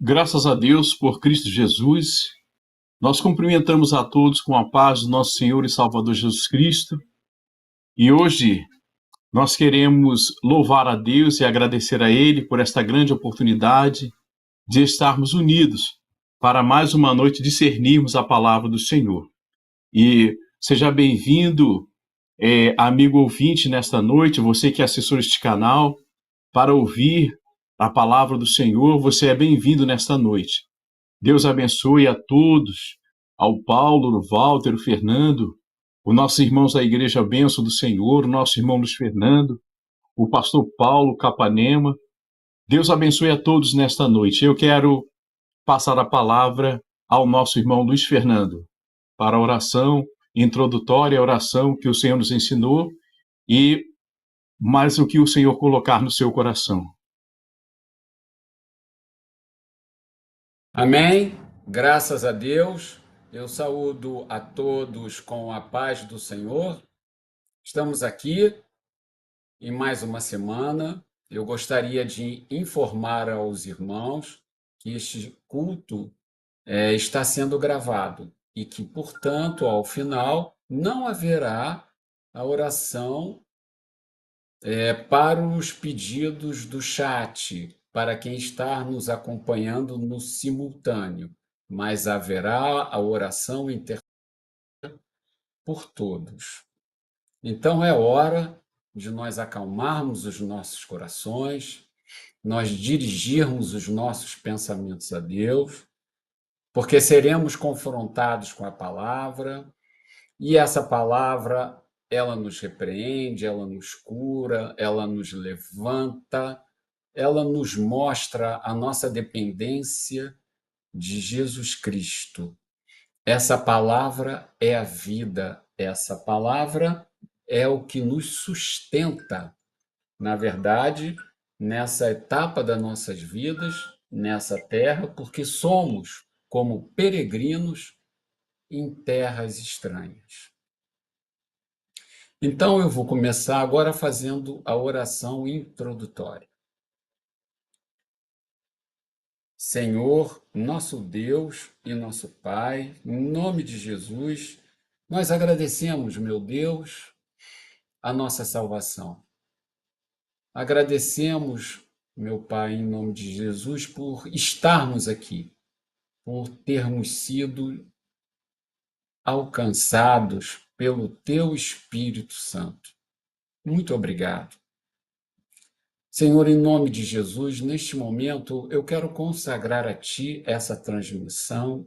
Graças a Deus por Cristo Jesus, nós cumprimentamos a todos com a paz do nosso Senhor e Salvador Jesus Cristo. E hoje nós queremos louvar a Deus e agradecer a Ele por esta grande oportunidade de estarmos unidos para mais uma noite discernirmos a palavra do Senhor. E seja bem-vindo, amigo ouvinte, nesta noite, você que é assessor este canal, para ouvir a palavra do Senhor, você é bem-vindo nesta noite. Deus abençoe a todos, ao Paulo, o Walter, o Fernando, os nossos irmãos da Igreja Bênção do Senhor, o nosso irmão Luiz Fernando, o pastor Paulo Capanema. Deus abençoe a todos nesta noite. Eu quero passar a palavra ao nosso irmão Luiz Fernando para a oração introdutória, a oração que o Senhor nos ensinou e mais o que o Senhor colocar no seu coração. Amém. Graças a Deus. Eu saúdo a todos com a paz do Senhor. Estamos aqui em mais uma semana. Eu gostaria de informar aos irmãos que este culto está sendo gravado e que, portanto, ao final, não haverá a oração para os pedidos do chat, para quem está nos acompanhando no simultâneo, mas haverá a oração por todos. Então é hora de nós acalmarmos os nossos corações, nós dirigirmos os nossos pensamentos a Deus, porque seremos confrontados com a palavra, e essa palavra, ela nos repreende, ela nos cura, ela nos levanta, ela nos mostra a nossa dependência de Jesus Cristo. Essa palavra é a vida, essa palavra é o que nos sustenta, na verdade, nessa etapa das nossas vidas, nessa terra, porque somos como peregrinos em terras estranhas. Então, eu vou começar agora fazendo a oração introdutória. Senhor, nosso Deus e nosso Pai, em nome de Jesus, nós agradecemos, meu Deus, a nossa salvação. Agradecemos, meu Pai, em nome de Jesus, por estarmos aqui, por termos sido alcançados pelo Teu Espírito Santo. Muito obrigado. Senhor, em nome de Jesus, neste momento eu quero consagrar a Ti essa transmissão.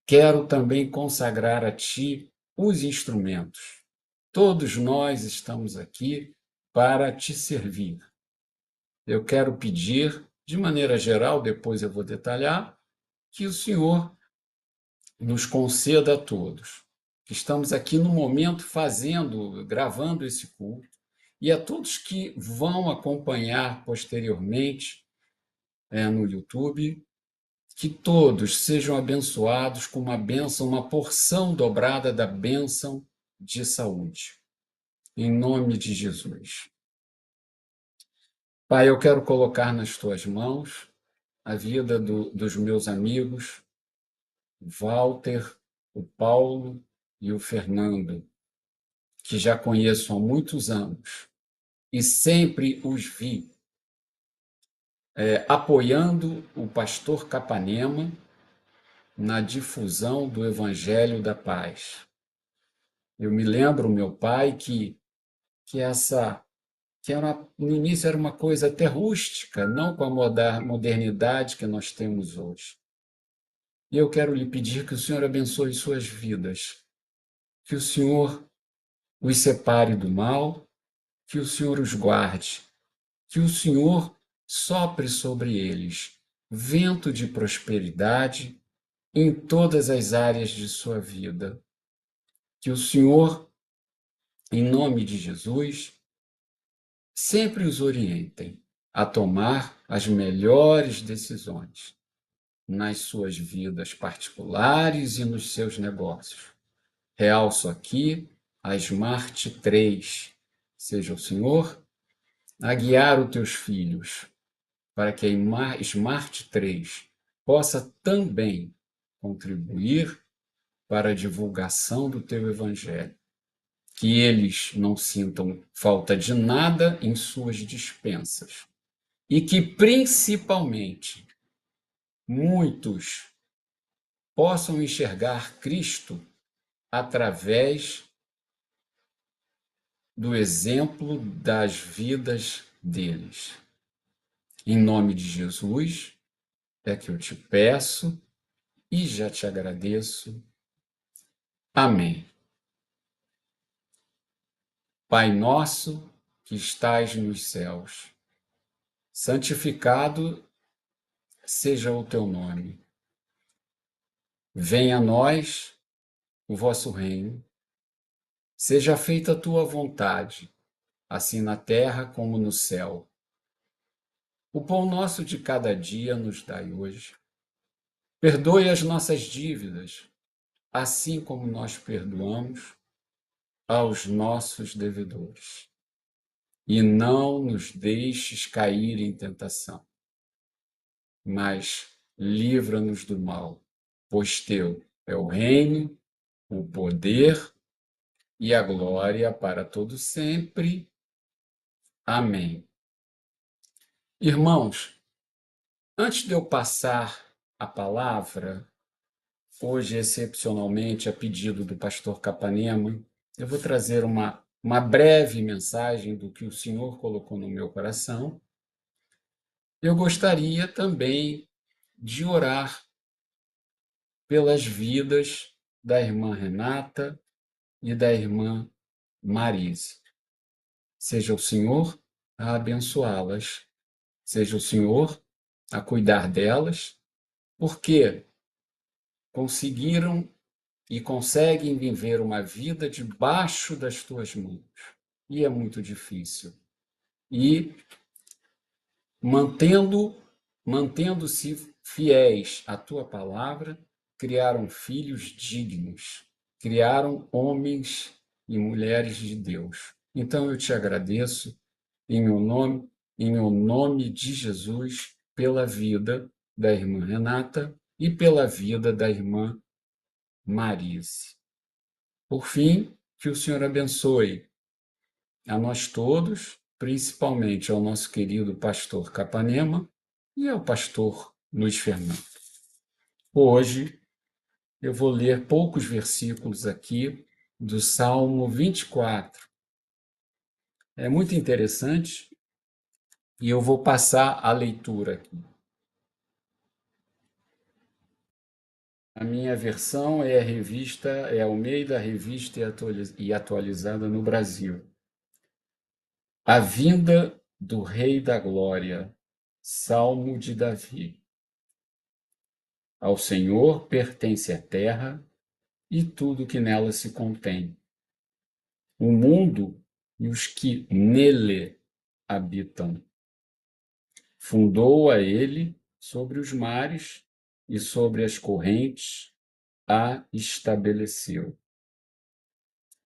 Quero também consagrar a Ti os instrumentos. Todos nós estamos aqui para Te servir. Eu quero pedir, de maneira geral, depois eu vou detalhar, que o Senhor nos conceda a todos, que estamos aqui no momento gravando esse culto, e a todos que vão acompanhar posteriormente no YouTube, que todos sejam abençoados com uma bênção, uma porção dobrada da bênção de saúde. Em nome de Jesus. Pai, eu quero colocar nas tuas mãos a vida dos meus amigos, o Walter, o Paulo e o Fernando, que já conheço há muitos anos e sempre os vi apoiando o pastor Capanema na difusão do Evangelho da Paz. Eu me lembro, meu pai, que no início era uma coisa até rústica, não com a modernidade que nós temos hoje. E eu quero lhe pedir que o Senhor abençoe suas vidas, que o Senhor os separe do mal, que o Senhor os guarde, que o Senhor sopre sobre eles vento de prosperidade em todas as áreas de sua vida. Que o Senhor, em nome de Jesus, sempre os orientem a tomar as melhores decisões nas suas vidas particulares e nos seus negócios. Realço aqui a Smart 3. Seja o Senhor a guiar os teus filhos para que a Smart 3 possa também contribuir para a divulgação do teu evangelho. Que eles não sintam falta de nada em suas dispensas. E que, principalmente, muitos possam enxergar Cristo através do exemplo das vidas deles. Em nome de Jesus, é que eu te peço e já te agradeço. Amém. Pai nosso que estais nos céus, santificado seja o teu nome. Venha a nós o vosso reino. Seja feita a tua vontade, assim na terra como no céu. O pão nosso de cada dia nos dai hoje. Perdoe as nossas dívidas, assim como nós perdoamos aos nossos devedores. E não nos deixes cair em tentação, mas livra-nos do mal, pois teu é o reino, o poder e a glória para todo sempre. Amém. Irmãos, antes de eu passar a palavra, hoje excepcionalmente a pedido do pastor Capanema, eu vou trazer uma breve mensagem do que o Senhor colocou no meu coração. Eu gostaria também de orar pelas vidas da irmã Renata e da irmã Marise. Seja o Senhor a abençoá-las, seja o Senhor a cuidar delas, porque conseguiram e conseguem viver uma vida debaixo das tuas mãos. E é muito difícil. E mantendo-se fiéis à tua palavra, criaram filhos dignos, criaram homens e mulheres de Deus. Então eu te agradeço em meu nome de Jesus, pela vida da irmã Renata e pela vida da irmã Marise. Por fim, que o Senhor abençoe a nós todos, principalmente ao nosso querido pastor Capanema e ao pastor Luiz Fernando. Hoje eu vou ler poucos versículos aqui do Salmo 24. É muito interessante e eu vou passar a leitura aqui. A minha versão é a revista, é a Almeida Revista e Atualizada no Brasil. A vinda do Rei da Glória, Salmo de Davi. Ao Senhor pertence a terra e tudo que nela se contém, o mundo e os que nele habitam. Fundou a ele sobre os mares e sobre as correntes a estabeleceu.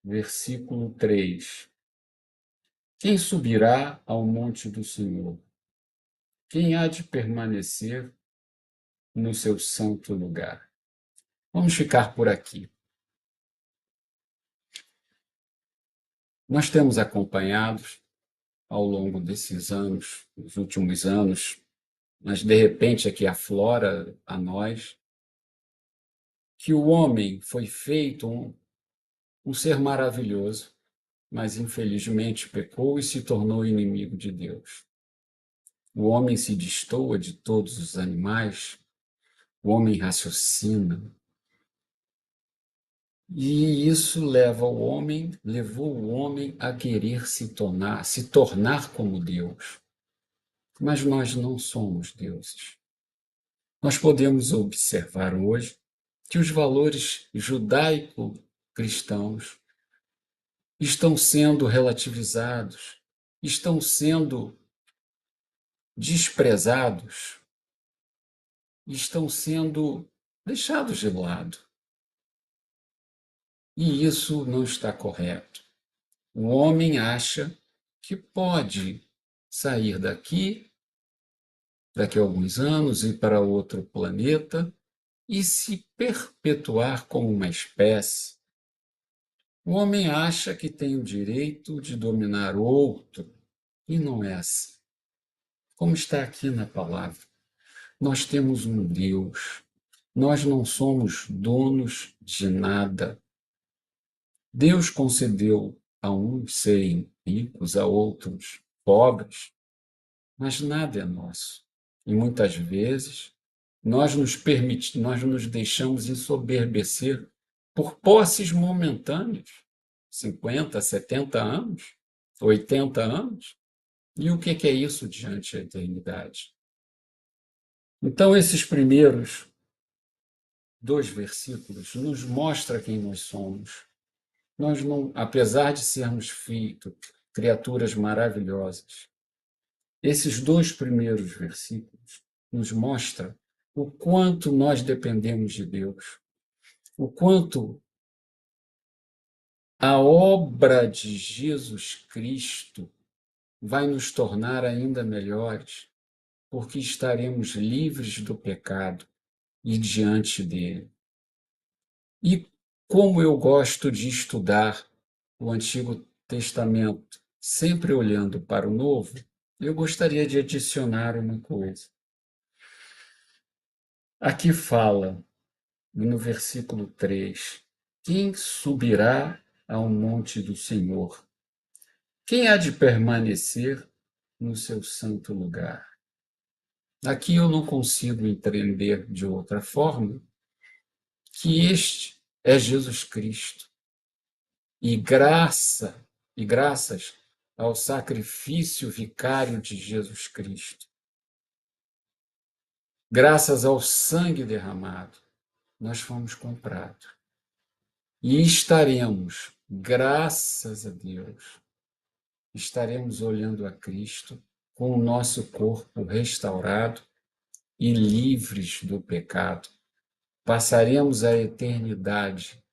Versículo 3. Quem subirá ao monte do Senhor? Quem há de permanecer no seu santo lugar? Vamos ficar por aqui. Nós temos acompanhado ao longo desses anos, nos últimos anos, mas de repente aqui aflora a nós, que o homem foi feito um ser maravilhoso, mas infelizmente pecou e se tornou inimigo de Deus. O homem se destoa de todos os animais, o homem raciocina, e isso levou o homem a querer se tornar como Deus. Mas nós não somos deuses. Nós podemos observar hoje que os valores judaico-cristãos estão sendo relativizados, estão sendo desprezados, estão sendo deixados de lado. E isso não está correto. O homem acha que pode sair daqui daqui a alguns anos, ir para outro planeta e se perpetuar como uma espécie. O homem acha que tem o direito de dominar outro, e não é assim. Como está aqui na palavra, nós temos um Deus, nós não somos donos de nada. Deus concedeu a uns serem ricos, a outros pobres, mas nada é nosso. E muitas vezes nós nos deixamos ensoberbecer por posses momentâneas, 50, 70 anos, 80 anos. E o que é isso diante da eternidade? Então, esses primeiros 2 versículos nos mostram quem nós somos. Nós não, apesar de sermos feitos criaturas maravilhosas, esses 2 primeiros versículos nos mostram o quanto nós dependemos de Deus, o quanto a obra de Jesus Cristo vai nos tornar ainda melhores, porque estaremos livres do pecado e diante dele. E como eu gosto de estudar o Antigo Testamento, sempre olhando para o Novo, eu gostaria de adicionar uma coisa. Aqui fala, no versículo 3, quem subirá ao monte do Senhor? Quem há de permanecer no seu santo lugar? Aqui eu não consigo entender de outra forma que este é Jesus Cristo. E graças ao sacrifício vicário de Jesus Cristo, graças ao sangue derramado, nós fomos comprados. E estaremos, graças a Deus, estaremos olhando a Cristo com o nosso corpo restaurado e livres do pecado. Passaremos a eternidade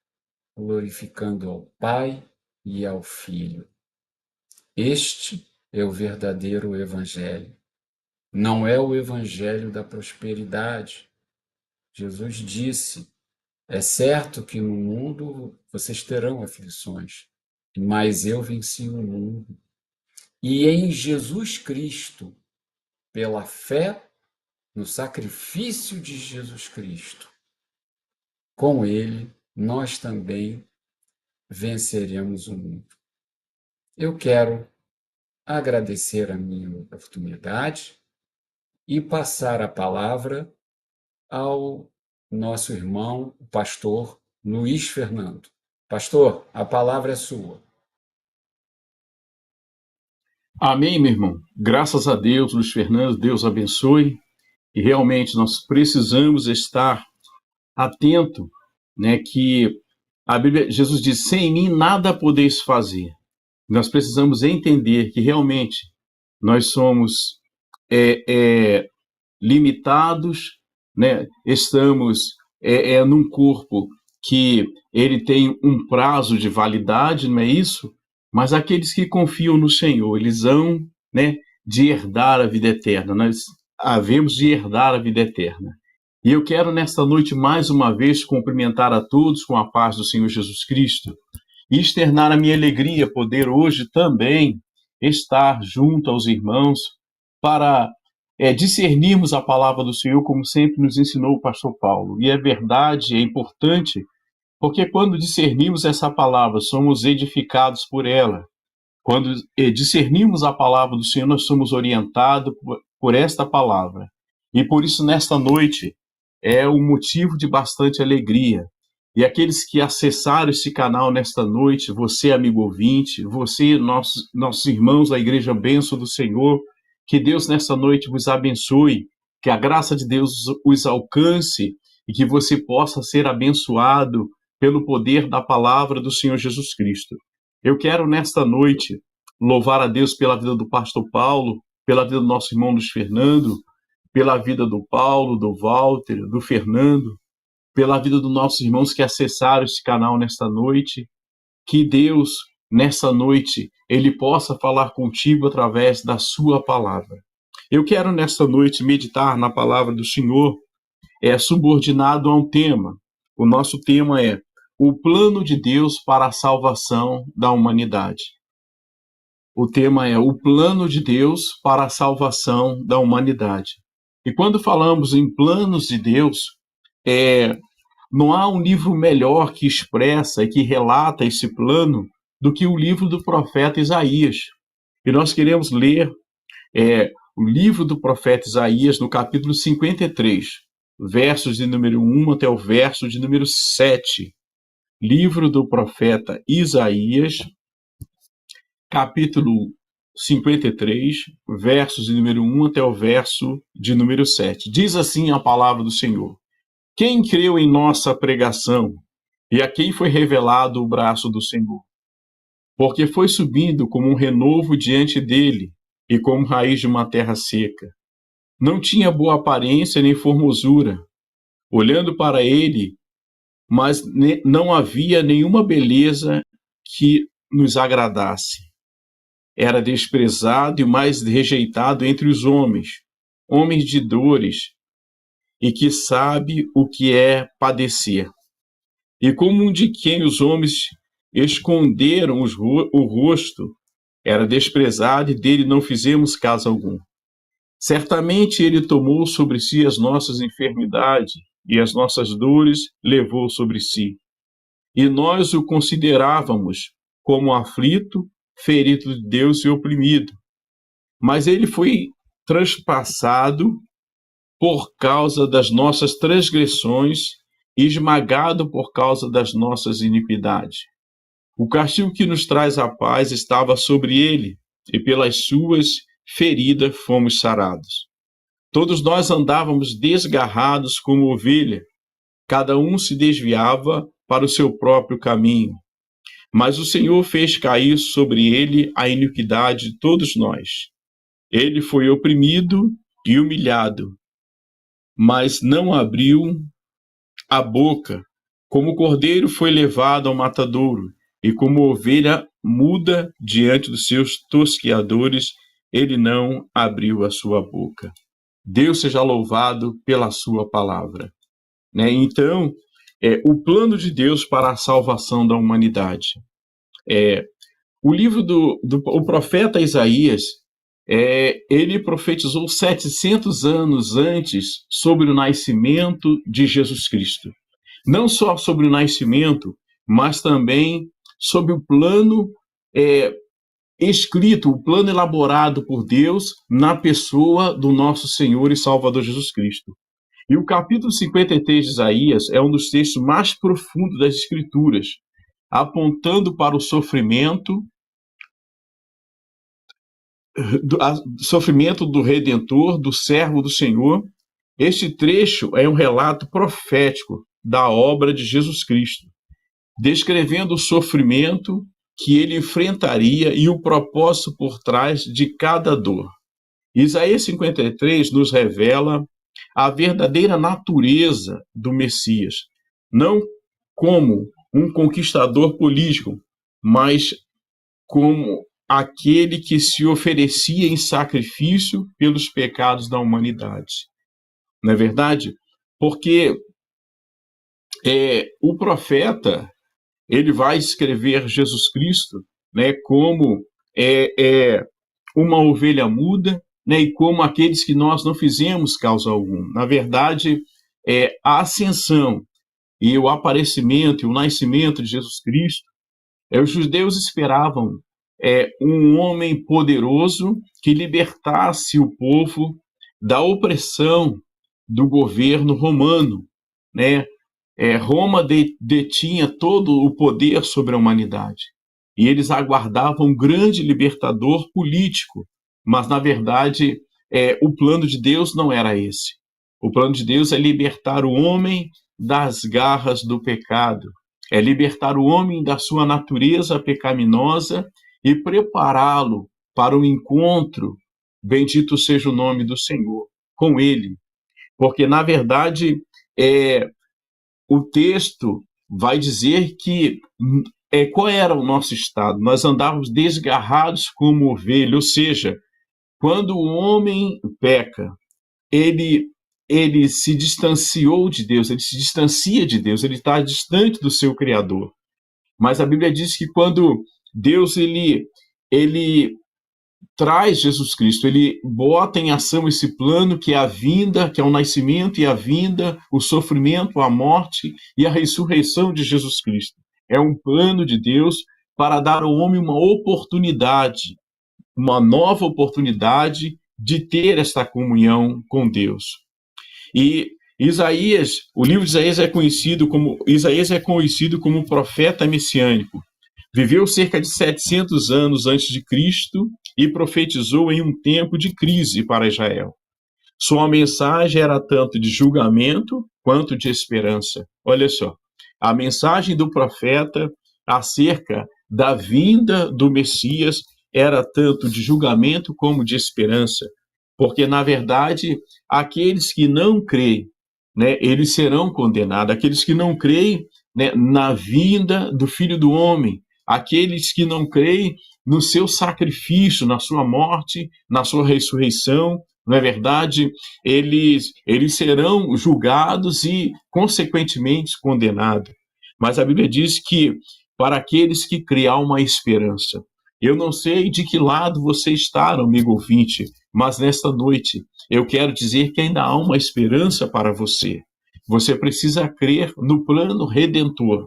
glorificando ao Pai e ao Filho. Este é o verdadeiro Evangelho. Não é o Evangelho da prosperidade. Jesus disse: é certo que no mundo vocês terão aflições, mas eu venci o mundo. E em Jesus Cristo, pela fé no sacrifício de Jesus Cristo, com ele nós também venceremos o mundo. Eu quero agradecer a minha oportunidade e passar a palavra ao nosso irmão, o pastor Luiz Fernando. Pastor, a palavra é sua. Amém, meu irmão. Graças a Deus, Luiz Fernando, Deus abençoe. E realmente nós precisamos estar atento, né, que a Bíblia, Jesus diz, sem mim nada podeis fazer. Nós precisamos entender que realmente nós somos limitados, né? Estamos num corpo que ele tem um prazo de validade, não é isso? Mas aqueles que confiam no Senhor, eles hão, né, de herdar a vida eterna. Nós havemos de herdar a vida eterna. E eu quero nesta noite mais uma vez cumprimentar a todos com a paz do Senhor Jesus Cristo e externar a minha alegria poder hoje também estar junto aos irmãos para discernirmos a palavra do Senhor, como sempre nos ensinou o pastor Paulo. E é verdade, é importante, porque quando discernimos essa palavra, somos edificados por ela. Quando discernimos a palavra do Senhor, nós somos orientados por esta palavra. E por isso, nesta noite, é um motivo de bastante alegria. E aqueles que acessaram este canal nesta noite, você, amigo ouvinte, você, nossos irmãos da Igreja Bênção do Senhor, que Deus nessa noite vos abençoe, que a graça de Deus os alcance e que você possa ser abençoado pelo poder da palavra do Senhor Jesus Cristo. Eu quero nesta noite louvar a Deus pela vida do pastor Paulo, pela vida do nosso irmão Luiz Fernando, pela vida do Paulo, do Walter, do Fernando, pela vida dos nossos irmãos que acessaram este canal nesta noite. Que Deus, nessa noite, Ele possa falar contigo através da sua palavra. Eu quero nesta noite meditar na palavra do Senhor, subordinado a um tema. O nosso tema é o plano de Deus para a salvação da humanidade. O tema é o plano de Deus para a salvação da humanidade. E quando falamos em planos de Deus, não há um livro melhor que expressa e que relata esse plano do que o livro do profeta Isaías. E nós queremos ler o livro do profeta Isaías no capítulo 53, versos de número 1 até o verso de número 7. Livro do profeta Isaías, capítulo 53, versos de número 1 até o verso de número 7. Diz assim a palavra do Senhor: Quem creu em nossa pregação, e a quem foi revelado o braço do Senhor? Porque foi subindo como um renovo diante dele, e como raiz de uma terra seca. Não tinha boa aparência nem formosura. Olhando para ele, mas não havia nenhuma beleza que nos agradasse. Era desprezado e mais rejeitado entre os homens, homens de dores, e que sabe o que é padecer. E como um de quem os homens esconderam o rosto, era desprezado e dele não fizemos caso algum. Certamente ele tomou sobre si as nossas enfermidades e as nossas dores levou sobre si. E nós o considerávamos como aflito, ferido de Deus e oprimido. Mas ele foi transpassado por causa das nossas transgressões e esmagado por causa das nossas iniquidades. O castigo que nos traz a paz estava sobre ele, e pelas suas feridas fomos sarados. Todos nós andávamos desgarrados como ovelha, cada um se desviava para o seu próprio caminho. Mas o Senhor fez cair sobre ele a iniquidade de todos nós. Ele foi oprimido e humilhado, mas não abriu a boca. Como o cordeiro foi levado ao matadouro, e como ovelha muda diante dos seus tosqueadores, ele não abriu a sua boca. Deus seja louvado pela sua palavra. Então, o plano de Deus para a salvação da humanidade. O livro o profeta Isaías, ele profetizou 700 anos antes sobre o nascimento de Jesus Cristo. Não só sobre o nascimento, mas também sobre o plano escrito, o plano elaborado por Deus na pessoa do nosso Senhor e Salvador Jesus Cristo. E o capítulo 53 de Isaías é um dos textos mais profundos das Escrituras, apontando para o sofrimento do Redentor, do servo do Senhor. Este trecho é um relato profético da obra de Jesus Cristo, descrevendo o sofrimento que ele enfrentaria e o propósito por trás de cada dor. Isaías 53 nos revela a verdadeira natureza do Messias, não como um conquistador político, mas como aquele que se oferecia em sacrifício pelos pecados da humanidade. Não é verdade? Porque o profeta, ele vai escrever Jesus Cristo, como uma ovelha muda, e como aqueles que nós não fizemos causa alguma. Na verdade, a ascensão e o aparecimento e o nascimento de Jesus Cristo, os judeus esperavam um homem poderoso que libertasse o povo da opressão do governo romano, Roma detinha todo o poder sobre a humanidade. E eles aguardavam um grande libertador político, mas, na verdade, o plano de Deus não era esse. O plano de Deus é libertar o homem das garras do pecado, é libertar o homem da sua natureza pecaminosa e prepará-lo para o encontro, bendito seja o nome do Senhor, com ele. Porque, na verdade, o texto vai dizer que qual era o nosso estado? Nós andávamos desgarrados como ovelha, ou seja, Quando o homem peca, ele se distanciou de Deus, ele se distancia de Deus, ele está distante do seu Criador. Mas a Bíblia diz que quando Deus ele traz Jesus Cristo, ele bota em ação esse plano que é a vinda, que é o nascimento e a vinda, o sofrimento, a morte e a ressurreição de Jesus Cristo. É um plano de Deus para dar ao homem uma oportunidade, uma nova oportunidade de ter esta comunhão com Deus. E Isaías, o livro de Isaías é conhecido como profeta messiânico. Viveu cerca de 700 anos antes de Cristo e profetizou em um tempo de crise para Israel. Sua mensagem era tanto de julgamento quanto de esperança. Olha só, a mensagem do profeta acerca da vinda do Messias era tanto de julgamento como de esperança, porque, na verdade, aqueles que não creem, né, eles serão condenados. Aqueles que não creem, né, na vinda do Filho do Homem, aqueles que não creem no seu sacrifício, na sua morte, na sua ressurreição, não é verdade? Eles serão julgados e, consequentemente, condenados. Mas a Bíblia diz que para aqueles que creem há uma esperança. Eu não sei de que lado você está, amigo ouvinte, mas nesta noite eu quero dizer que ainda há uma esperança para você. Você precisa crer no plano redentor,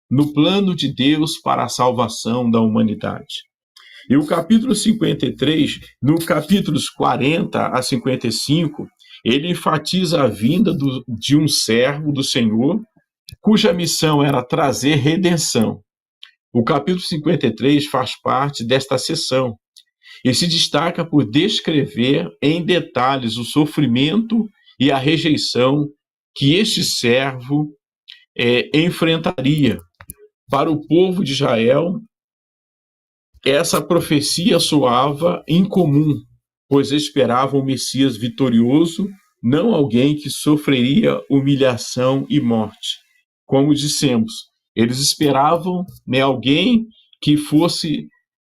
no plano de Deus para a salvação da humanidade. E o capítulo 53, no capítulos 40 a 55, ele enfatiza a vinda de um servo do Senhor, cuja missão era trazer redenção. O capítulo 53 faz parte desta seção e se destaca por descrever em detalhes o sofrimento e a rejeição que este servo enfrentaria. Para o povo de Israel, essa profecia soava incomum, pois esperavam um Messias vitorioso, não alguém que sofreria humilhação e morte. Como dissemos, eles esperavam, né, alguém que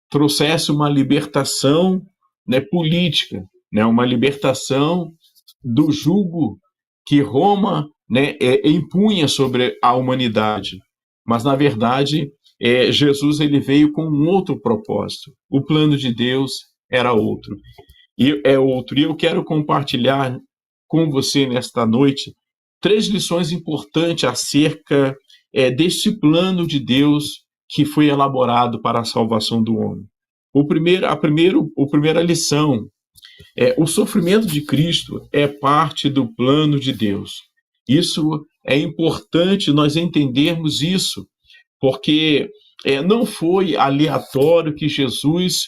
trouxesse uma libertação, né, política, né, uma libertação do jugo que Roma, né, impunha sobre a humanidade. Mas, na verdade, Jesus ele veio com um outro propósito. O plano de Deus era outro. E eu quero compartilhar com você nesta noite 3 lições importantes acerca deste plano de Deus que foi elaborado para a salvação do homem. A primeira lição o sofrimento de Cristo é parte do plano de Deus. Isso é importante nós entendermos isso, porque não foi aleatório que Jesus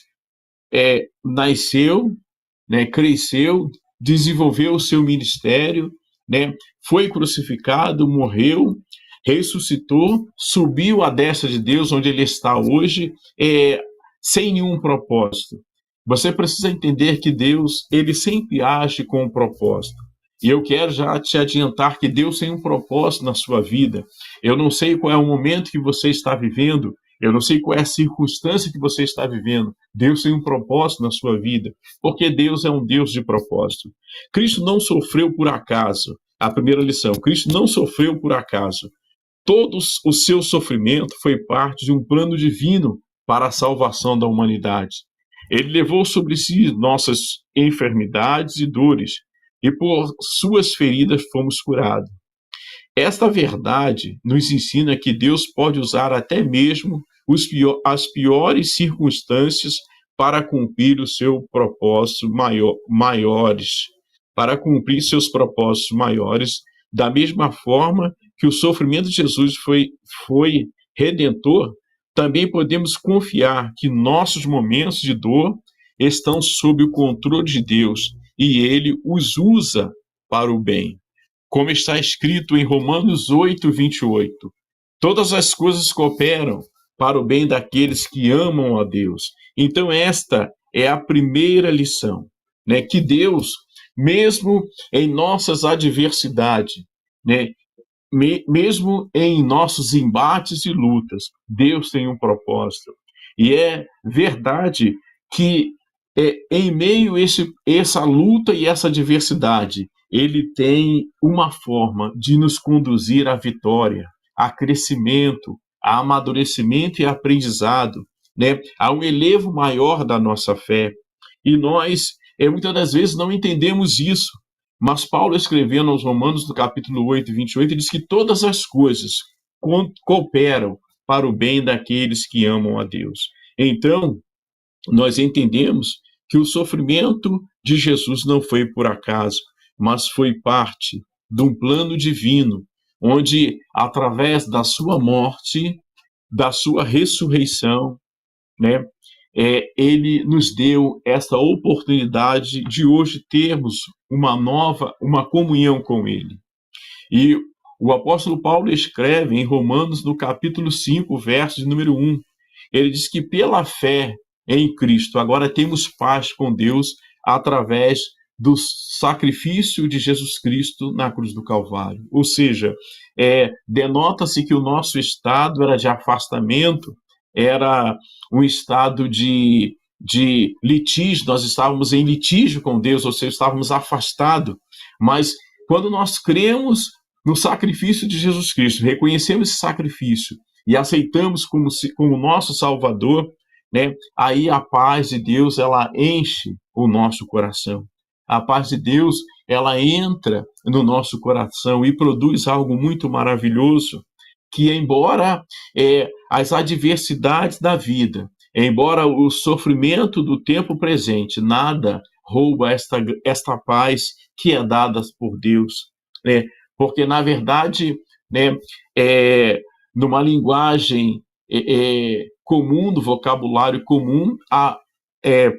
nasceu, né, cresceu, desenvolveu o seu ministério, né, foi crucificado, morreu, ressuscitou, subiu à destra de Deus, onde ele está hoje, sem nenhum propósito. Você precisa entender que Deus, ele sempre age com um propósito. E eu quero já te adiantar que Deus tem um propósito na sua vida. Eu não sei qual é o momento que você está vivendo, eu não sei qual é a circunstância que você está vivendo. Deus tem um propósito na sua vida, porque Deus é um Deus de propósito. Cristo não sofreu por acaso. A primeira lição, Cristo não sofreu por acaso. Todo o seu sofrimento foi parte de um plano divino para a salvação da humanidade. Ele levou sobre si nossas enfermidades e dores, e por suas feridas fomos curados. Esta verdade nos ensina que Deus pode usar até mesmo as piores circunstâncias para cumprir o seu propósito maiores, para cumprir seus propósitos maiores, da mesma forma que o sofrimento de Jesus foi redentor. Também podemos confiar que nossos momentos de dor estão sob o controle de Deus e Ele os usa para o bem. Como está escrito em Romanos 8, 28, todas as coisas cooperam para o bem daqueles que amam a Deus. Então esta é a primeira lição, né? Que Deus, mesmo em nossas adversidades, né? Mesmo em nossos embates e lutas, Deus tem um propósito. E é verdade que em meio a essa luta e essa adversidade, ele tem uma forma de nos conduzir à vitória, a crescimento, a amadurecimento e aprendizado, né? A um elevo maior da nossa fé. E nós, muitas das vezes, não entendemos isso. Mas Paulo, escrevendo aos Romanos, no capítulo 8, 28, diz que todas as coisas cooperam para o bem daqueles que amam a Deus. Então, nós entendemos que o sofrimento de Jesus não foi por acaso, mas foi parte de um plano divino, onde, através da sua morte, da sua ressurreição, né, ele nos deu essa oportunidade de hoje termos uma comunhão com ele. E o apóstolo Paulo escreve em Romanos, no capítulo 5, verso de número 1, ele diz que pela fé em Cristo, agora temos paz com Deus através do sacrifício de Jesus Cristo na cruz do Calvário. Ou seja, denota-se que o nosso estado era de afastamento, era um estado de litígio, nós estávamos em litígio com Deus, ou seja, estávamos afastados. Mas quando nós cremos no sacrifício de Jesus Cristo, reconhecemos esse sacrifício e aceitamos como nosso Salvador, né? Aí a paz de Deus, ela enche o nosso coração. A paz de Deus, ela entra no nosso coração e produz algo muito maravilhoso, que embora as adversidades da vida, embora o sofrimento do tempo presente, nada rouba esta paz que é dada por Deus, né? Porque, na verdade, né, numa linguagem comum, do vocabulário comum, a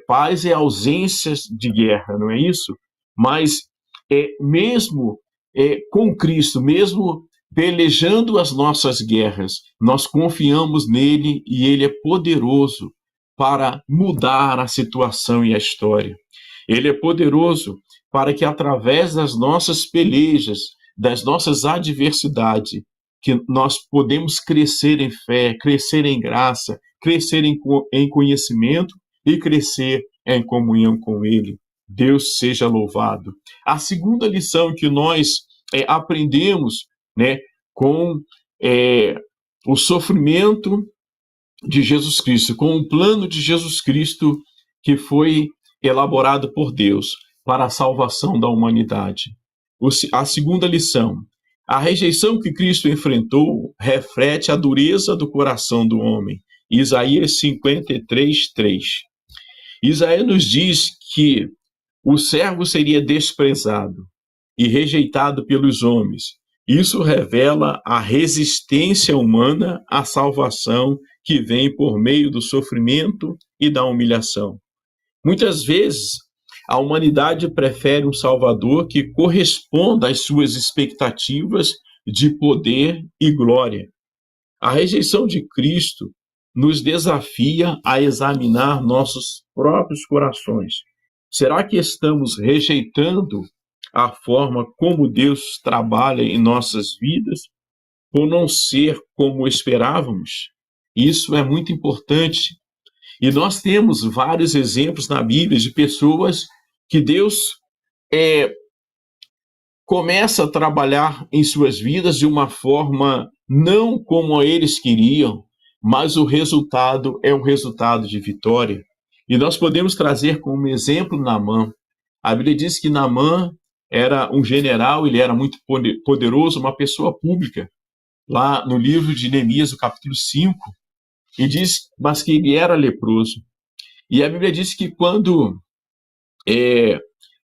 paz é ausência de guerra, não é isso? Mas mesmo com Cristo, mesmo pelejando as nossas guerras, nós confiamos nele e ele é poderoso para mudar a situação e a história. Ele é poderoso para que, através das nossas pelejas, das nossas adversidades, que nós podemos crescer em fé, crescer em graça, crescer em conhecimento e crescer em comunhão com ele. Deus seja louvado. A segunda lição que nós aprendemos, né, com o sofrimento de Jesus Cristo, com o plano de Jesus Cristo que foi elaborado por Deus para a salvação da humanidade. A segunda lição: a rejeição que Cristo enfrentou reflete a dureza do coração do homem. Isaías 53, 3. Isaías nos diz que o servo seria desprezado e rejeitado pelos homens. Isso revela a resistência humana à salvação que vem por meio do sofrimento e da humilhação. Muitas vezes, a humanidade prefere um Salvador que corresponda às suas expectativas de poder e glória. A rejeição de Cristo nos desafia a examinar nossos próprios corações. Será que estamos rejeitando a forma como Deus trabalha em nossas vidas, por não ser como esperávamos? Isso é muito importante. E nós temos vários exemplos na Bíblia de pessoas que Deus começa a trabalhar em suas vidas de uma forma não como eles queriam, mas o resultado é um resultado de vitória. E nós podemos trazer como exemplo Naamã. A Bíblia diz que Naamã era um general, ele era muito poderoso, uma pessoa pública. Lá no livro de Neemias, no capítulo 5, e diz, mas que ele era leproso. E a Bíblia diz que quando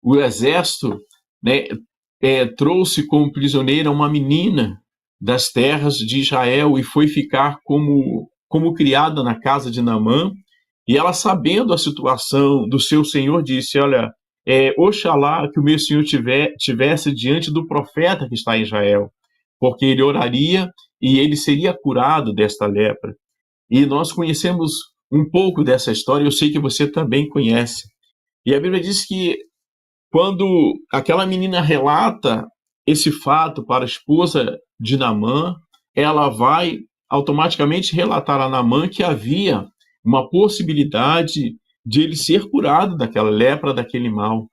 o exército, né, trouxe como prisioneira uma menina das terras de Israel e foi ficar como criada na casa de Naamã, e ela, sabendo a situação do seu senhor, disse: olha, oxalá que o meu senhor tivesse diante do profeta que está em Israel, porque ele oraria e ele seria curado desta lepra. E nós conhecemos um pouco dessa história, eu sei que você também conhece. E a Bíblia diz que quando aquela menina relata esse fato para a esposa de Naamã, ela vai automaticamente relatar a Naamã que havia uma possibilidade de ele ser curado daquela lepra, daquele mal.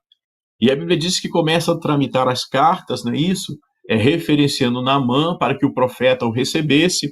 E a Bíblia diz que começa a tramitar as cartas, não é isso? Referenciando Naamã para que o profeta o recebesse.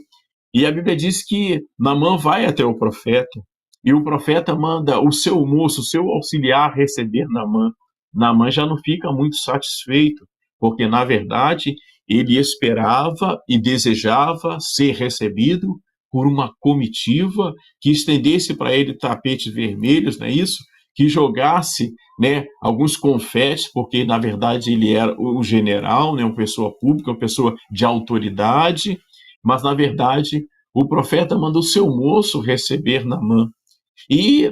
E a Bíblia diz que Naamã vai até o profeta. E o profeta manda o seu moço, o seu auxiliar receber Naamã. Naamã já não fica muito satisfeito, porque na verdade ele esperava e desejava ser recebido por uma comitiva que estendesse para ele tapetes vermelhos, não é isso? Que jogasse, né, alguns confetes, porque na verdade ele era o general, né, uma pessoa pública, uma pessoa de autoridade, mas na verdade o profeta manda o seu moço receber Naamã. E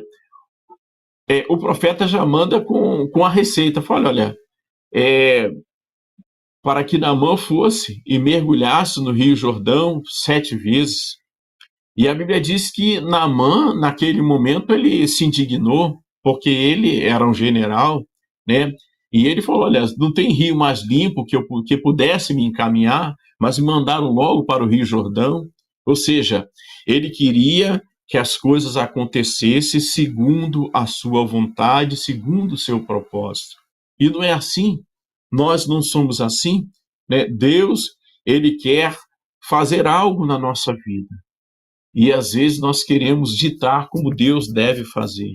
o profeta já manda com a receita, fala, olha, para que Naamã fosse e mergulhasse no Rio Jordão 7 vezes. E a Bíblia diz que Naamã, naquele momento, ele se indignou, porque ele era um general, né? E ele falou, olha, não tem rio mais limpo que pudesse me encaminhar, mas me mandaram logo para o Rio Jordão. Ou seja, ele queria que as coisas acontecessem segundo a sua vontade, segundo o seu propósito. E não é assim. Nós não somos assim, né? Deus, ele quer fazer algo na nossa vida. E às vezes nós queremos ditar como Deus deve fazer.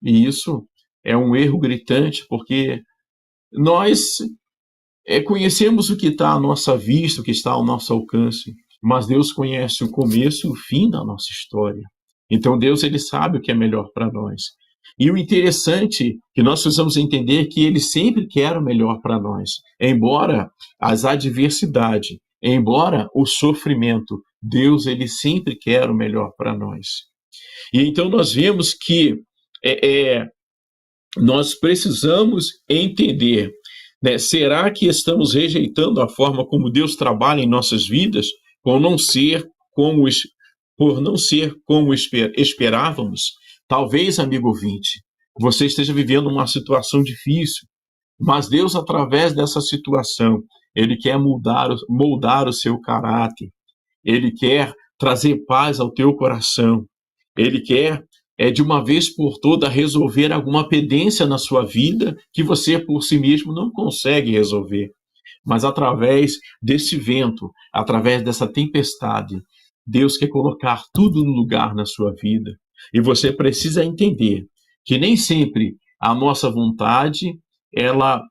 E isso é um erro gritante, porque nós conhecemos o que está à nossa vista, o que está ao nosso alcance, mas Deus conhece o começo e o fim da nossa história. Então Deus, ele sabe o que é melhor para nós. E o interessante é que nós precisamos entender que ele sempre quer o melhor para nós, embora as adversidades, embora o sofrimento, Deus, ele sempre quer o melhor para nós. E então nós vemos que nós precisamos entender, né? Será que estamos rejeitando a forma como Deus trabalha em nossas vidas por não ser como esperávamos? Talvez, amigo ouvinte, você esteja vivendo uma situação difícil, mas Deus, através dessa situação, ele quer moldar o seu caráter, ele quer trazer paz ao teu coração, ele quer, de uma vez por todas, resolver alguma pendência na sua vida que você por si mesmo não consegue resolver. Mas através desse vento, através dessa tempestade, Deus quer colocar tudo no lugar na sua vida. E você precisa entender que nem sempre a nossa vontade, ela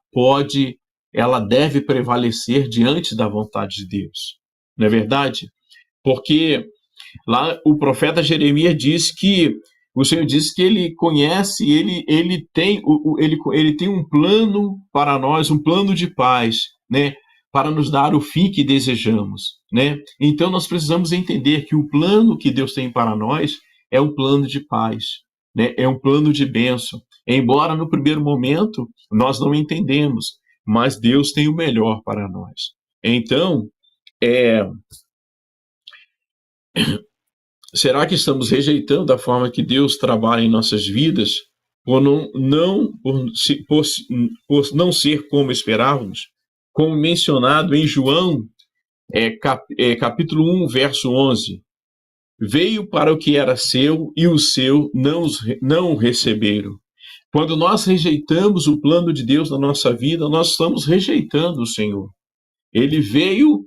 deve prevalecer diante da vontade de Deus. Não é verdade? Porque lá o profeta Jeremias diz que o Senhor diz que ele conhece, ele tem um plano para nós, um plano de paz, né? Para nos dar o fim que desejamos, né? Então nós precisamos entender que o plano que Deus tem para nós é um plano de paz, né? É um plano de bênção. Embora no primeiro momento nós não entendemos, mas Deus tem o melhor para nós. Então, será que estamos rejeitando a forma que Deus trabalha em nossas vidas por não ser como esperávamos? Como mencionado em João, capítulo 1, verso 11. Veio para o que era seu e o seu não o receberam. Quando nós rejeitamos o plano de Deus na nossa vida, nós estamos rejeitando o Senhor. Ele veio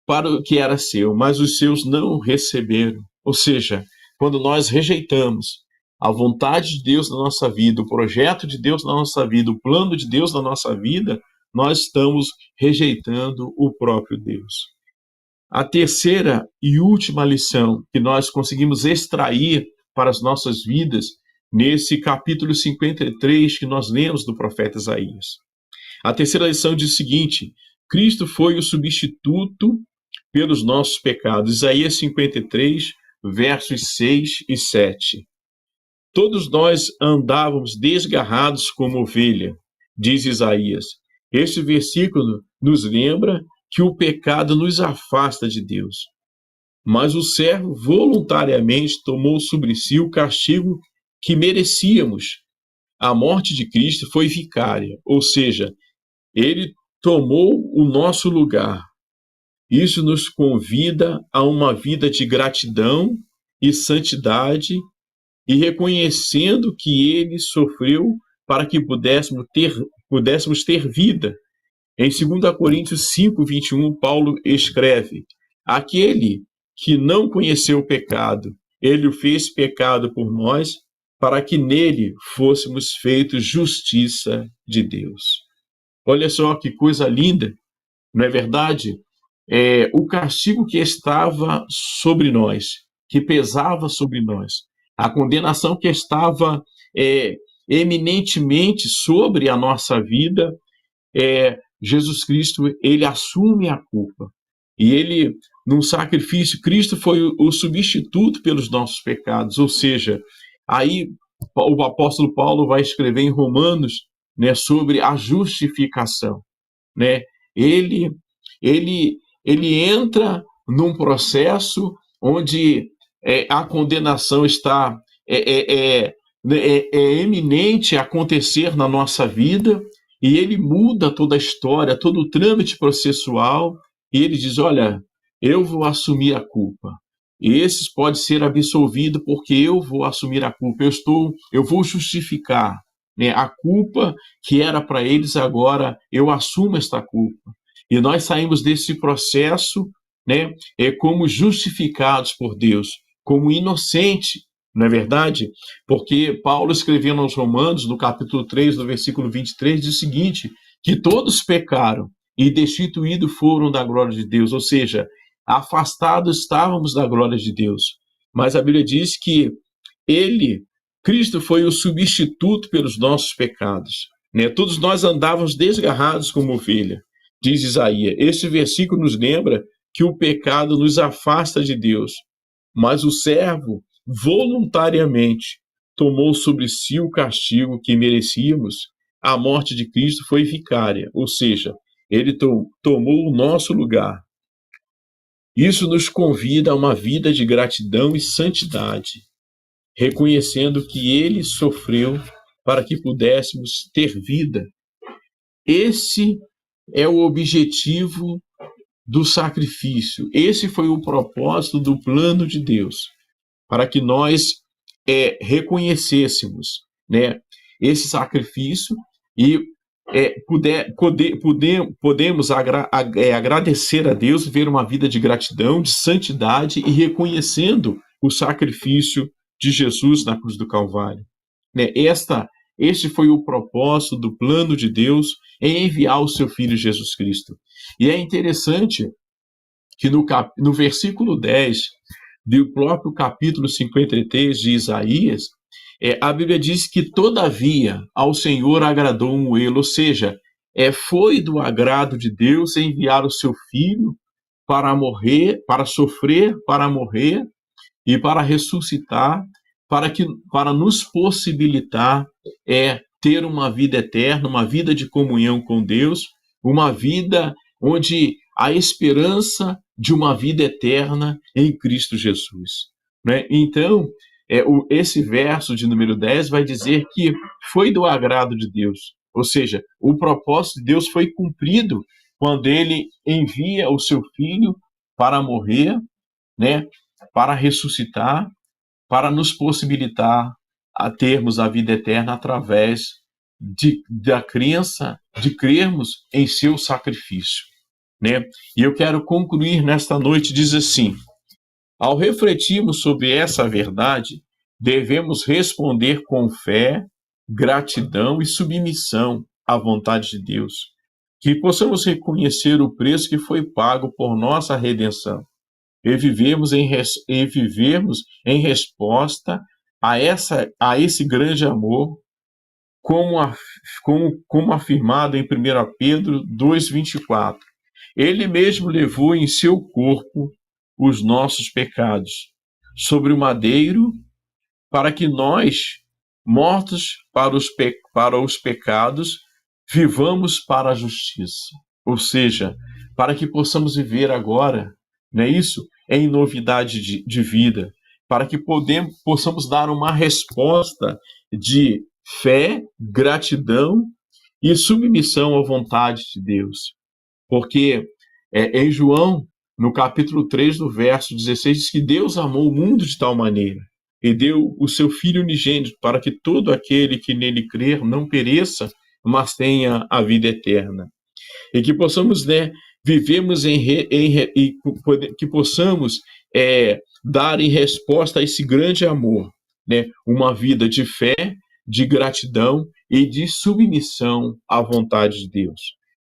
para o que era seu, mas os seus não o receberam. Ou seja, quando nós rejeitamos a vontade de Deus na nossa vida, o projeto de Deus na nossa vida, o plano de Deus na nossa vida, nós estamos rejeitando o próprio Deus. A terceira e última lição que nós conseguimos extrair para as nossas vidas, nesse capítulo 53 que nós lemos do profeta Isaías. A terceira lição diz o seguinte: Cristo foi o substituto pelos nossos pecados. Isaías 53, versos 6 e 7. Todos nós andávamos desgarrados como ovelha, diz Isaías. Este versículo nos lembra que o pecado nos afasta de Deus. Mas o servo voluntariamente tomou sobre si o castigo que merecíamos. A morte de Cristo foi vicária, ou seja, ele tomou o nosso lugar. Isso nos convida a uma vida de gratidão e santidade e reconhecendo que ele sofreu para que pudéssemos ter vida. Em 2 Coríntios 5:21, Paulo escreve: aquele que não conheceu o pecado, ele o fez pecado por nós, para que nele fôssemos feitos justiça de Deus. Olha só que coisa linda, não é verdade? O castigo que estava sobre nós, que pesava sobre nós, a condenação que estava eminentemente sobre a nossa vida, Jesus Cristo, ele assume a culpa. E ele, num sacrifício, Cristo foi o substituto pelos nossos pecados. Ou seja, aí o apóstolo Paulo vai escrever em Romanos, né, sobre a justificação, né? Ele, ele entra num processo onde a condenação está eminente a acontecer na nossa vida, e ele muda toda a história, todo o trâmite processual, e ele diz: olha, eu vou assumir a culpa. E esses podem ser absolvidos porque eu vou assumir a culpa. Eu vou justificar, né, a culpa que era para eles, agora eu assumo esta culpa. E nós saímos desse processo, né, como justificados por Deus, como inocente, não é verdade? Porque Paulo, escrevendo aos Romanos, no capítulo 3, no versículo 23, diz o seguinte: que todos pecaram e destituídos foram da glória de Deus, ou seja, afastados estávamos da glória de Deus. Mas a Bíblia diz que Cristo foi o substituto pelos nossos pecados, né? Todos nós andávamos desgarrados como ovelha, diz Isaías. Esse versículo nos lembra que o pecado nos afasta de Deus, mas o servo voluntariamente tomou sobre si o castigo que merecíamos. A morte de Cristo foi vicária, ou seja, ele tomou o nosso lugar. Isso nos convida a uma vida de gratidão e santidade, reconhecendo que ele sofreu para que pudéssemos ter vida. Esse é o objetivo do sacrifício. Esse foi o propósito do plano de Deus, para que nós reconhecêssemos, né, esse sacrifício e podemos agradecer a Deus, ver uma vida de gratidão, de santidade e reconhecendo o sacrifício de Jesus na cruz do Calvário, né? Este foi o propósito do plano de Deus em enviar o seu Filho Jesus Cristo. E é interessante que no versículo 10 do próprio capítulo 53 de Isaías, a Bíblia diz que todavia ao Senhor agradou um moê-lo, ou seja, foi do agrado de Deus enviar o seu Filho para morrer, para sofrer, para morrer e para ressuscitar, para nos possibilitar ter uma vida eterna, uma vida de comunhão com Deus, uma vida onde a esperança de uma vida eterna em Cristo Jesus, né? Então, esse verso de número 10 vai dizer que foi do agrado de Deus, ou seja, o propósito de Deus foi cumprido quando ele envia o seu Filho para morrer, né, para ressuscitar, para nos possibilitar a termos a vida eterna através da crença, de crermos em seu sacrifício, né? E eu quero concluir nesta noite, diz assim: ao refletirmos sobre essa verdade, devemos responder com fé, gratidão e submissão à vontade de Deus, que possamos reconhecer o preço que foi pago por nossa redenção e vivermos em resposta a esse grande amor, como afirmado em 1 Pedro 2,24. Ele mesmo levou em seu corpo os nossos pecados sobre o madeiro, para que nós, mortos para os pecados, vivamos para a justiça. Ou seja, para que possamos viver agora, não é isso? Em novidade de vida, para que possamos dar uma resposta de fé, gratidão e submissão à vontade de Deus. Porque em João, no capítulo 3, no verso 16, diz que Deus amou o mundo de tal maneira. e deu o seu Filho unigênito para que todo aquele que nele crer não pereça, mas tenha a vida eterna. E que possamos, né, vivemos que possamos dar em resposta a esse grande amor, né, uma vida de fé, de gratidão e de submissão à vontade de Deus.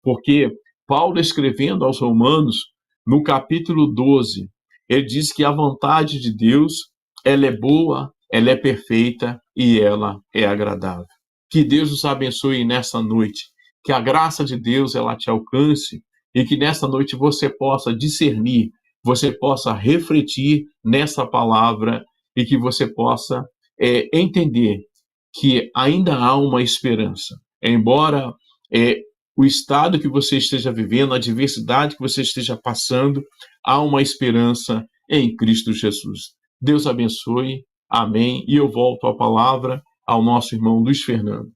Porque Paulo, escrevendo aos Romanos, no capítulo 12, ele diz que a vontade de Deus, ela é boa, ela é perfeita e ela é agradável. Que Deus nos abençoe nessa noite, que a graça de Deus ela te alcance e que nessa noite você possa discernir, você possa refletir nessa palavra e que você possa entender que ainda há uma esperança. Embora o estado que você esteja vivendo, a adversidade que você esteja passando, há uma esperança em Cristo Jesus. Deus abençoe. Amém. E eu volto a palavra ao nosso irmão Luiz Fernando.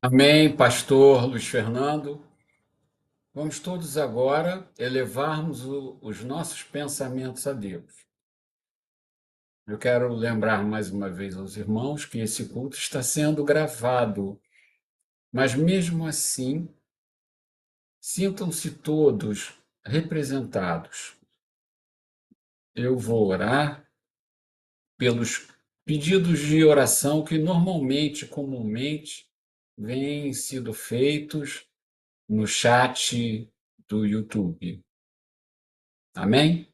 Amém, pastor Luiz Fernando. Vamos todos agora elevarmos os nossos pensamentos a Deus. Eu quero lembrar mais uma vez aos irmãos que esse culto está sendo gravado, mas mesmo assim, sintam-se todos representados. Eu vou orar pelos pedidos de oração que comumente, vêm sido feitos no chat do YouTube. Amém?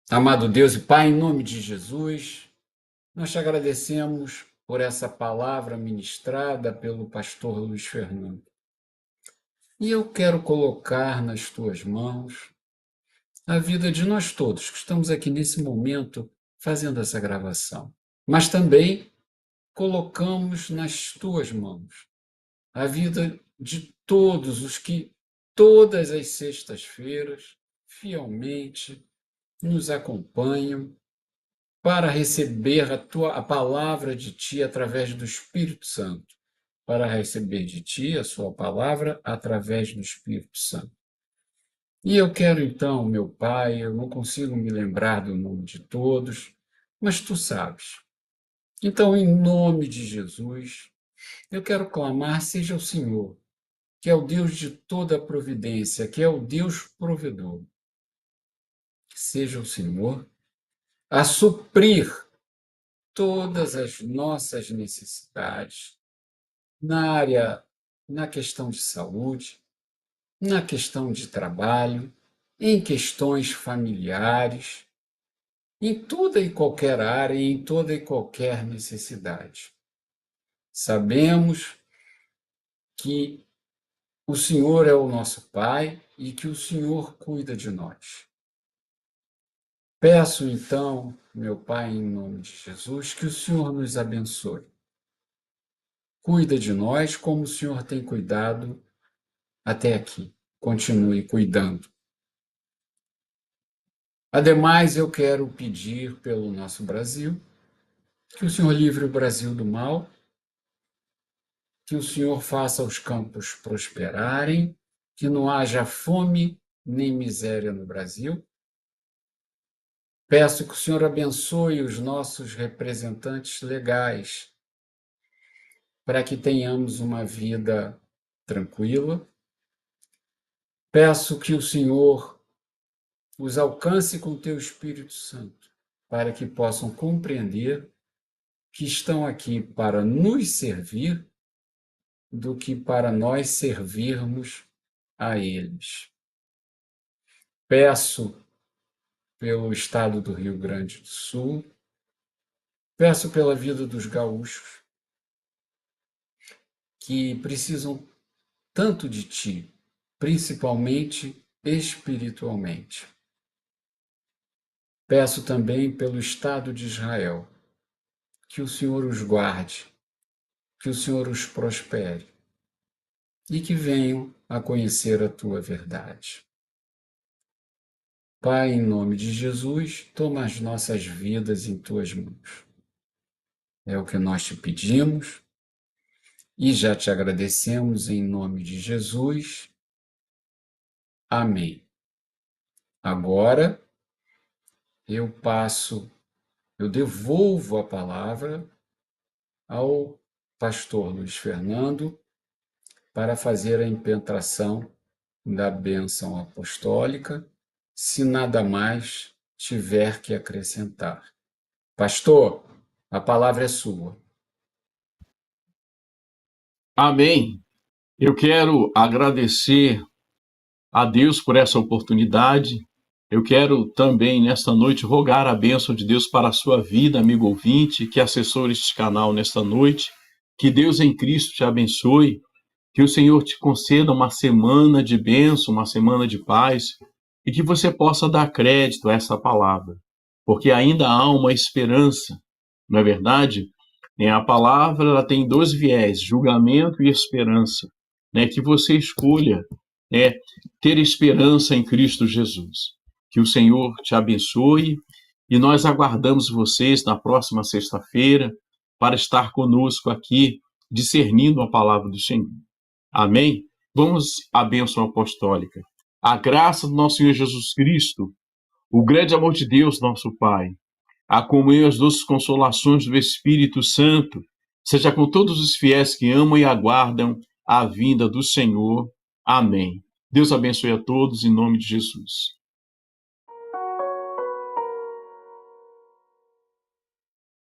Amado Deus e Pai, em nome de Jesus, nós te agradecemos por essa palavra ministrada pelo pastor Luiz Fernando. E eu quero colocar nas tuas mãos a vida de nós todos que estamos aqui nesse momento fazendo essa gravação. Mas também colocamos nas tuas mãos a vida de todos os que todas as sextas-feiras fielmente nos acompanham para receber a palavra de Ti através do Espírito Santo, para receber de Ti a Sua palavra através do Espírito Santo. E eu quero então, meu Pai, eu não consigo me lembrar do nome de todos, mas Tu sabes. Então, em nome de Jesus, eu quero clamar, seja o Senhor, que é o Deus de toda a providência, que é o Deus provedor, que seja o Senhor a suprir todas as nossas necessidades na questão de saúde, na questão de trabalho, em questões familiares, em toda e qualquer área e em toda e qualquer necessidade. Sabemos que o Senhor é o nosso Pai e que o Senhor cuida de nós. Peço então, meu Pai, em nome de Jesus, que o Senhor nos abençoe. Cuida de nós como o Senhor tem cuidado até aqui. Continue cuidando. Ademais, eu quero pedir pelo nosso Brasil, que o Senhor livre o Brasil do mal, que o Senhor faça os campos prosperarem, que não haja fome nem miséria no Brasil. Peço que o Senhor abençoe os nossos representantes legais, para que tenhamos uma vida tranquila. Peço que o Senhor os alcance com teu Espírito Santo, para que possam compreender que estão aqui para nos servir do que para nós servirmos a eles. Peço pelo estado do Rio Grande do Sul, peço pela vida dos gaúchos, que precisam tanto de ti, principalmente espiritualmente. Peço também pelo estado de Israel, que o Senhor os guarde, que o Senhor os prospere e que venham a conhecer a tua verdade. Pai, em nome de Jesus, toma as nossas vidas em tuas mãos. É o que nós te pedimos e já te agradecemos em nome de Jesus. Amém. Agora eu devolvo a palavra ao pastor Luiz Fernando para fazer a impetração da bênção apostólica, se nada mais tiver que acrescentar. Pastor, a palavra é sua. Amém. Eu quero agradecer a Deus por essa oportunidade. Eu quero também, nesta noite, rogar a bênção de Deus para a sua vida, amigo ouvinte, que acessou este canal nesta noite. Que Deus em Cristo te abençoe, que o Senhor te conceda uma semana de bênção, uma semana de paz, e que você possa dar crédito a essa palavra, porque ainda há uma esperança, não é verdade? A palavra ela tem dois viés, julgamento e esperança, que você escolha ter esperança em Cristo Jesus. Que o Senhor te abençoe e nós aguardamos vocês na próxima sexta-feira para estar conosco aqui, discernindo a palavra do Senhor. Amém? Vamos à bênção apostólica. A graça do nosso Senhor Jesus Cristo, o grande amor de Deus, nosso Pai, a comunhão e as doces consolações do Espírito Santo, seja com todos os fiéis que amam e aguardam a vinda do Senhor. Amém. Deus abençoe a todos em nome de Jesus.